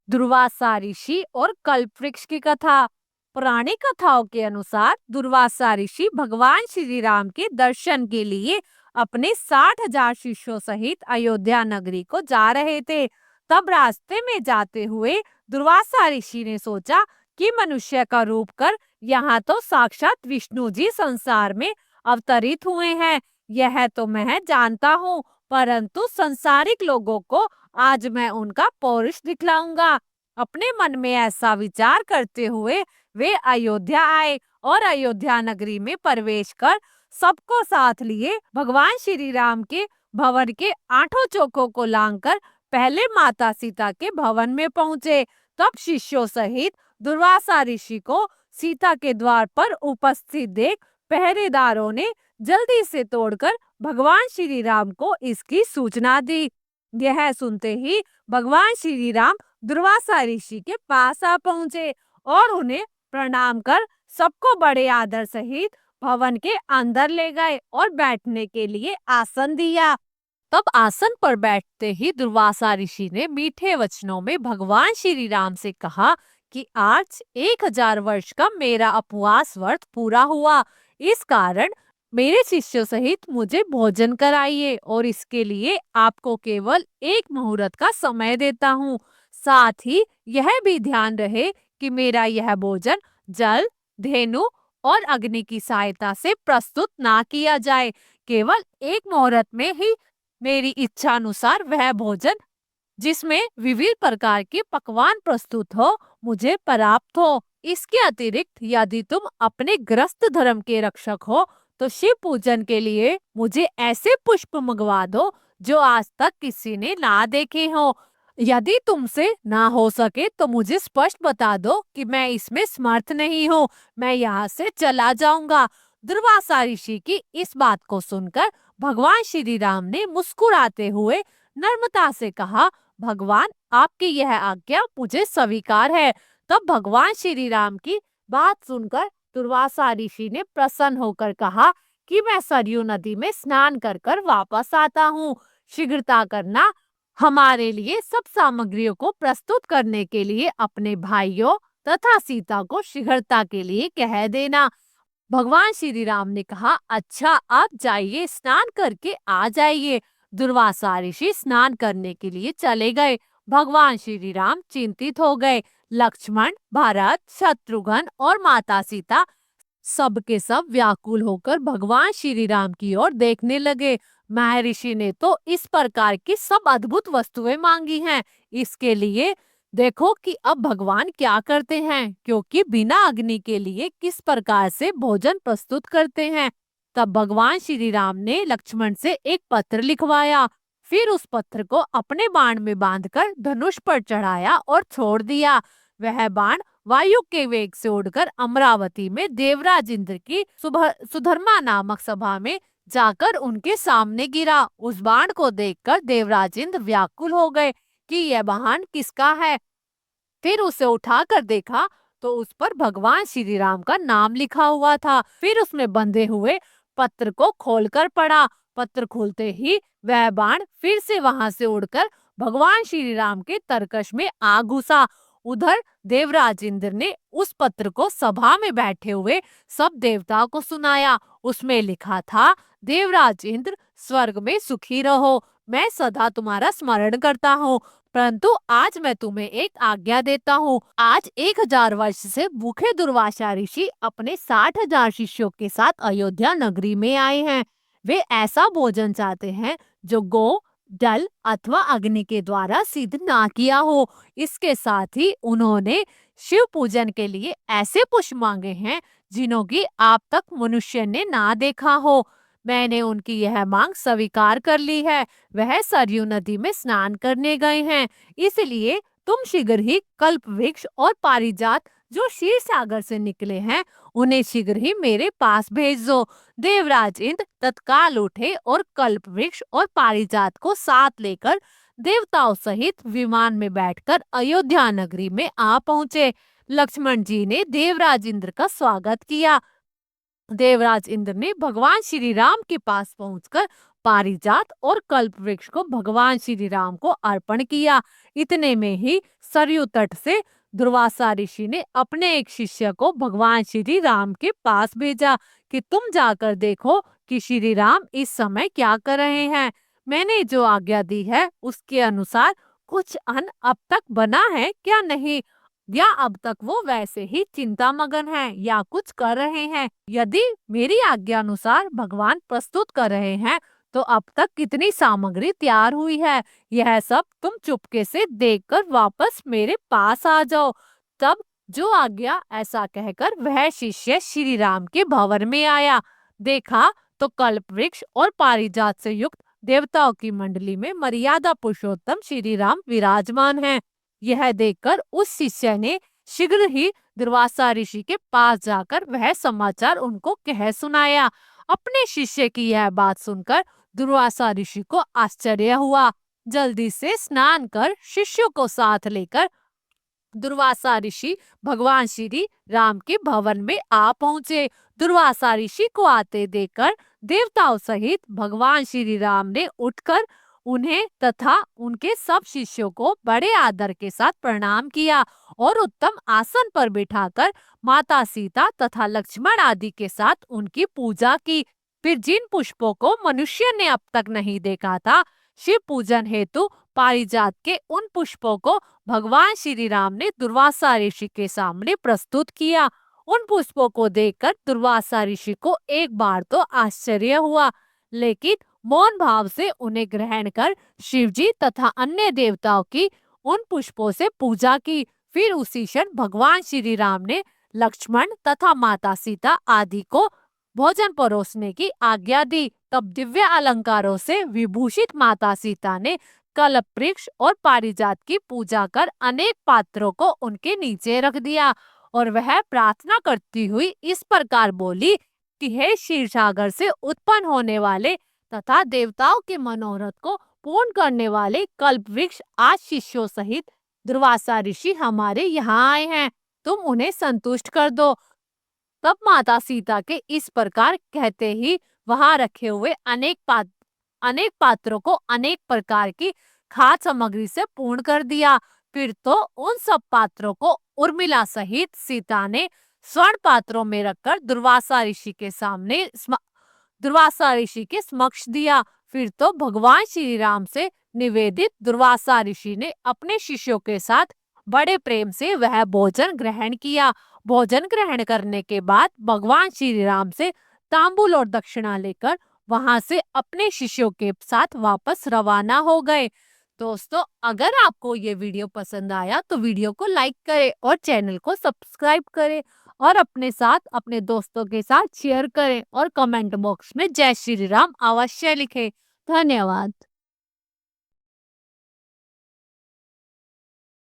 दुर्वासा ऋषि और कल्प वृक्ष की कथा। पुरानी कथाओं के अनुसार दुर्वासा ऋषि भगवान श्री राम के दर्शन के लिए अपने 60,000 शिष्यों सहित अयोध्या नगरी को जा रहे थे। तब रास्ते में जाते हुए दुर्वासा ऋषि ने सोचा कि मनुष्य का रूप कर यहाँ तो साक्षात विष्णु जी संसार में अवतरित हुए हैं। यह तो मैं जानता हूँ, परंतु संसारिक लोगों को आज मैं उनका पौरुष दिखलाऊंगा। अपने मन में ऐसा विचार करते हुए वे अयोध्या आए और अयोध्या नगरी में प्रवेश कर सबको साथ लिए भगवान श्री राम के भवन के 8 चौकों को लांघकर पहले माता सीता के भवन में पहुंचे। तब शिष्यों सहित दुर्वासा ऋषि को सीता के द्वार पर उपस्थित देख पहरेदारों ने जल्दी से तोड़कर भगवान श्री राम को इसकी सूचना दी। यह सुनते ही भगवान श्री राम दुर्वासा ऋषि के पास आ पहुंचे और उन्हें प्रणाम कर सबको बड़े आदर सहित भवन के अंदर ले गए और बैठने के लिए आसन दिया। तब आसन पर बैठते ही दुर्वासा ऋषि ने मीठे वचनों में भगवान श्री राम से कहा कि आज 1000 वर्ष का मेरा उपवास व्रत पूरा हुआ। इस कारण मेरे शिष्यों सहित मुझे भोजन कराइए और इसके लिए आपको केवल 1 मुहूर्त का समय देता हूँ। साथ ही यह भी ध्यान रहे कि मेरा यह भोजन जल, धेनु और अग्नि की सहायता से प्रस्तुत ना किया जाए। केवल 1 मुहूर्त में ही मेरी इच्छा अनुसार वह भोजन जिसमें विविध प्रकार के पकवान प्रस्तुत हो मुझे प्राप्त हो। इसके अतिरिक्त यदि तुम अपने ग्रस्त धर्म के रक्षक हो तो शिव पूजन के लिए मुझे ऐसे पुष्प मंगवा दो जो आज तक किसी ने ना देखे हो। यदि तुमसे ना हो सके तो मुझे स्पष्ट बता दो कि मैं इसमें समर्थ नहीं हूँ, मैं यहाँ से चला जाऊंगा। दुर्वासा ऋषि की इस बात को सुनकर भगवान श्री राम ने मुस्कुराते हुए नम्रता से कहा, भगवान आपकी यह आज्ञा मुझे स्वीकार है। तब भगवान श्री राम की बात सुनकर दुर्वासा ऋषि ने प्रसन्न होकर कहा कि मैं सरयू नदी में स्नान कर कर वापस आता हूँ। शीघ्रता करना, हमारे लिए सब सामग्रियों को प्रस्तुत करने के लिए अपने भाइयों तथा सीता को शीघ्रता के लिए कह देना। भगवान श्री राम ने कहा, अच्छा आप जाइए, स्नान करके आ जाइए। दुर्वासा ऋषि स्नान करने के लिए चले गए। भगवान श्री राम चिंतित हो गए। लक्ष्मण, भरत, शत्रुघ्न और माता सीता सब के सब व्याकुल होकर भगवान श्री राम की ओर देखने लगे। महर्षि ने तो इस प्रकार की सब अद्भुत वस्तुएं मांगी हैं, इसके लिए देखो कि अब भगवान क्या करते हैं, क्योंकि बिना अग्नि के लिए किस प्रकार से भोजन प्रस्तुत करते हैं। तब भगवान श्री राम ने लक्ष्मण से एक पत्र लिखवाया, फिर उस पत्र को अपने बाण में बांधकर धनुष पर चढ़ाया और छोड़ दिया। वह बाण वायु के वेग से उड़कर अमरावती में देवराज इंद्र की सुधर्मा नामक सभा में जाकर उनके सामने गिरा। उस बाण को देखकर देवराज इंद्र व्याकुल हो गए कि यह बाण किसका है। फिर उसे उठाकर देखा तो उस पर भगवान श्री राम का नाम लिखा हुआ था। फिर उसमें बंधे हुए पत्र को खोलकर पढ़ा। पत्र खोलते ही वह बाण फिर से वहां से उड़कर भगवान श्री राम के तरकश में आ घुसा। उधर देवराज इंद्र ने उस पत्र को सभा में बैठे हुए सब देवताओं को सुनाया। उसमें लिखा था, देवराज इंद्र स्वर्ग में सुखी रहो, मैं सदा तुम्हारा स्मरण करता हूँ, परंतु आज मैं तुम्हें एक आज्ञा देता हूँ। आज 1000 वर्ष से भूखे दुर्वासा ऋषि अपने 60,000 शिष्यों के साथ अयोध्या नगरी में आए हैं। वे ऐसा भोजन चाहते हैं जो गौ, जल अथवा अग्नि के द्वारा सिद्ध ना किया हो। इसके साथ ही उन्होंने शिव पूजन के लिए ऐसे पुष्प मांगे हैं जिन्हों की आप तक मनुष्य ने ना देखा हो। मैंने उनकी यह मांग स्वीकार कर ली है। वह सरयू नदी में स्नान करने गए हैं, इसलिए तुम शीघ्र ही कल्प वृक्ष और पारिजात जो क्षीर सागर से निकले हैं उन्हें शीघ्र ही मेरे पास भेज दो। देवराज इंद्र तत्काल उठे और कल्प वृक्ष और पारिजात को साथ लेकर देवताओं सहित विमान में बैठकर अयोध्या नगरी में आ पहुंचे। लक्ष्मण जी ने देवराज इंद्र का स्वागत किया। देवराज इंद्र ने भगवान श्री राम के पास पहुंचकर पारिजात और कल्पवृक्ष को भगवान श्री राम को अर्पण किया। इतने में ही सरयू तट से दुर्वासा ऋषि ने अपने एक शिष्य को भगवान श्री राम के पास भेजा कि तुम जाकर देखो कि श्री राम इस समय क्या कर रहे हैं। मैंने जो आज्ञा दी है उसके अनुसार कुछ अन्न अब तक बना है क्या नहीं, या अब तक वो वैसे ही चिंता मगन हैं या कुछ कर रहे हैं। यदि मेरी आज्ञा अनुसार भगवान प्रस्तुत कर रहे हैं तो अब तक कितनी सामग्री तैयार हुई है, यह सब तुम चुपके से देखकर वापस मेरे पास आ जाओ। तब जो आज्ञा, ऐसा कहकर वह शिष्य श्री राम के भवन में आया। देखा तो कल्प वृक्ष और पारिजात से युक्त देवताओं की मंडली में मर्यादा पुरुषोत्तम श्री राम विराजमान हैं। यह देखकर उस शिष्य ने शीघ्र ही दुर्वासा ऋषि के पास जाकर वह समाचार उनको कह सुनाया। अपने शिष्य की यह बात सुनकर दुर्वासा ऋषि को आश्चर्य हुआ। जल्दी से स्नान कर शिष्यों को साथ लेकर दुर्वासा ऋषि भगवान श्री राम के भवन में आ पहुंचे। दुर्वासा ऋषि को आते देखकर देवताओं सहित भगवान श्री राम ने उठकर उन्हें तथा उनके सब शिष्यों को बड़े आदर के साथ प्रणाम किया और उत्तम आसन पर बिठाकर माता सीता तथा लक्ष्मण आदि के साथ उनकी पूजा की। फिर जिन पुष्पों को मनुष्य ने अब तक नहीं देखा था, शिव पूजन हेतु पारिजात के उन पुष्पों को भगवान श्री राम ने दुर्वासा ऋषि के सामने प्रस्तुत किया। उन पुष्पों को देखकर दुर्वासा ऋषि को एक बार तो आश्चर्य हुआ, लेकिन मौन भाव से उन्हें ग्रहण कर शिवजी तथा अन्य देवताओं की उन पुष्पों से पूजा की। फिर उसी क्षण भगवान श्री राम ने लक्ष्मण तथा माता सीता आदि को भोजन परोसने की आज्ञा दी। तब दिव्य अलंकारों से विभूषित माता सीता ने कल्प वृक्ष और पारिजात की पूजा कर अनेक पात्रों को उनके नीचे रख दिया और वह प्रार्थना करती हुई इस प्रकार बोली कि हे क्षीर सागर से उत्पन्न होने वाले तथा देवताओं के मनोरथ को पूर्ण करने वाले कल्प वृक्ष, आज शिष्यों सहित दुर्वासा ऋषि हमारे यहाँ आए हैं, तुम उन्हें संतुष्ट कर दो। तब माता सीता के इस प्रकार कहते ही वहां रखे हुए अनेक पात्रों को अनेक प्रकार की खाद्य सामग्री से पूर्ण कर दिया। फिर तो उन सब पात्रों को उर्मिला सहित सीता ने स्वर्ण पात्रों में रखकर दुर्वासा ऋषि के समक्ष दिया। फिर तो भगवान श्री राम से निवेदित दुर्वासा ऋषि ने अपने शिष्यों के साथ बड़े प्रेम से वह भोजन ग्रहण किया। भोजन ग्रहण करने के बाद भगवान श्री राम से तांबूल और दक्षिणा लेकर वहां से अपने शिष्यों के साथ वापस रवाना हो गए। दोस्तों, अगर आपको ये वीडियो पसंद आया तो वीडियो को लाइक करें और चैनल को सब्सक्राइब करें और अपने साथ अपने दोस्तों के साथ शेयर करें और कमेंट बॉक्स में जय श्री राम अवश्य लिखें। धन्यवाद।